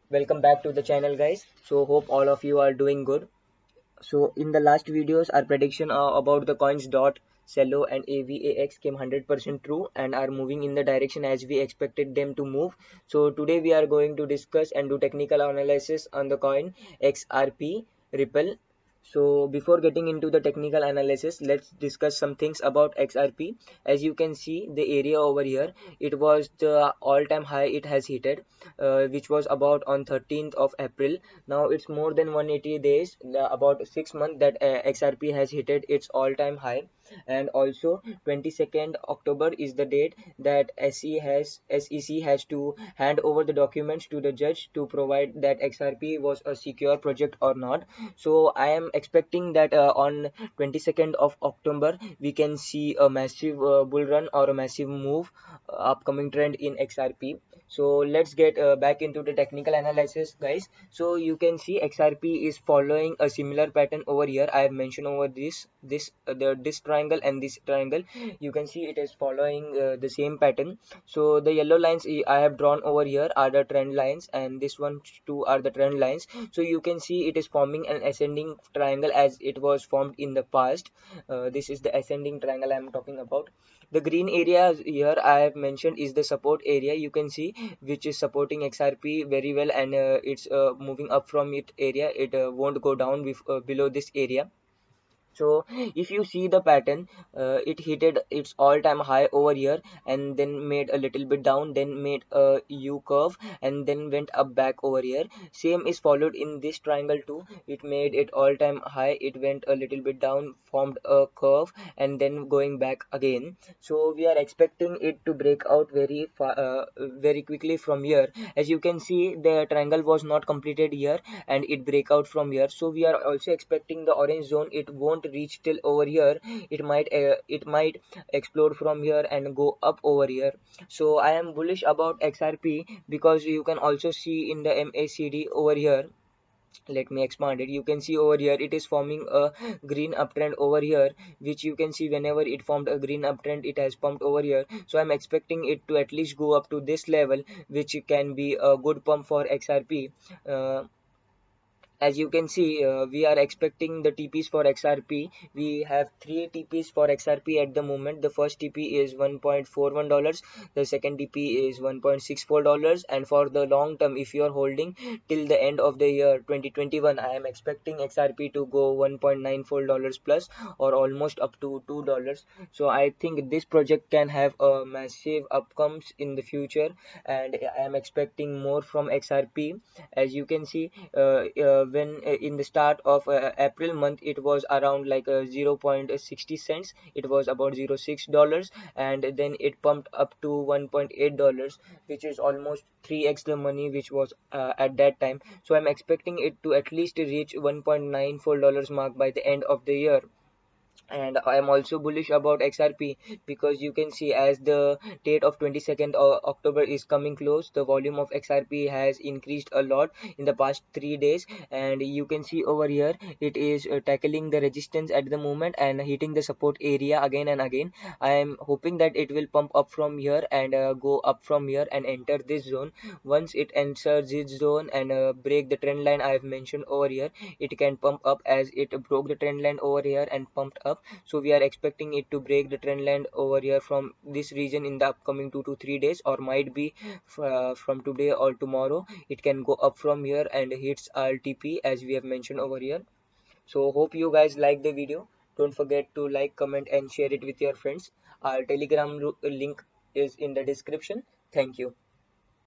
Welcome back to the channel, guys. So hope all of you are doing good. So in the last videos, our prediction about the coins dot, cello and avax came 100% true and are moving in the direction as we expected them to move. So today we are going to discuss and do technical analysis on the coin xrp ripple. So before getting into the technical analysis, let's discuss some things about xrp. As you can see the area over here, it was the all-time high it has hit, which was about on 13th of April. Now it's more than 180 days, about 6 months that XRP has hit its all-time high, and also 22nd October is the date that SEC has to hand over the documents to the judge to provide that XRP was a secure project or not. So I am expecting that on 22nd of October we can see a massive bull run or a massive move, upcoming trend in XRP. So let's get back into the technical analysis, guys. So you can see XRP is following a similar pattern over here. I have mentioned over this triangle and this triangle. You can see it is following the same pattern. So the yellow lines I have drawn over here are the trend lines, and this one too are the trend lines. So you can see it is forming an ascending triangle as it was formed in the past. This is the ascending triangle I am talking about. The green area here I have mentioned is the support area. You can see which is supporting XRP very well, and it's moving up from it area. It won't go down below this area. So if you see the pattern, it hit its all-time high over here and then made a little bit down, then made a U curve and then went up back over here. Same is followed in this triangle too. It made it all-time high, it went a little bit down, formed a curve and then going back again. So we are expecting it to break out very quickly from here. As you can see, the triangle was not completed here and it break out from here. So we are also expecting the orange zone, it won't reach till over here. It might explode from here and go up over here. So I am bullish about XRP because you can also see in the MACD over here. Let me expand it. You can see over here it is forming a green uptrend over here, which you can see whenever it formed a green uptrend it has pumped over here. So I'm expecting it to at least go up to this level, which can be a good pump for XRP. As you can see, we are expecting the TPs for XRP. We have three TPs for XRP at the moment. The first TP is $1.41, the second TP is $1.64, and for the long term, if you are holding till the end of the year 2021, I am expecting XRP to go $1.94 plus, or almost up to $2. So I think this project can have a massive upcomes in the future, and I am expecting more from XRP. As you can see, when in the start of April month it was around like 0.60 cents, it was about $0.06, and then it pumped up to $1.8, which is almost 3x the money which was at that time. So I'm expecting it to at least reach $1.94 mark by the end of the year. And I am also bullish about XRP because you can see as the date of 22nd October is coming close, the volume of XRP has increased a lot in the past 3 days, and you can see over here it is tackling the resistance at the moment and hitting the support area again and again. I am hoping that it will pump up from here and go up from here and enter this zone. Once it enters this zone and break the trend line I have mentioned over here, it can pump up as it broke the trend line over here and pumped up. So we are expecting it to break the trend line over here from this region in the upcoming 2 to 3 days, or might be from today or tomorrow. It can go up from here and hits RTP as we have mentioned over here. So hope you guys like the video. Don't forget to like, comment and share it with your friends. Our telegram link is in the description. Thank you.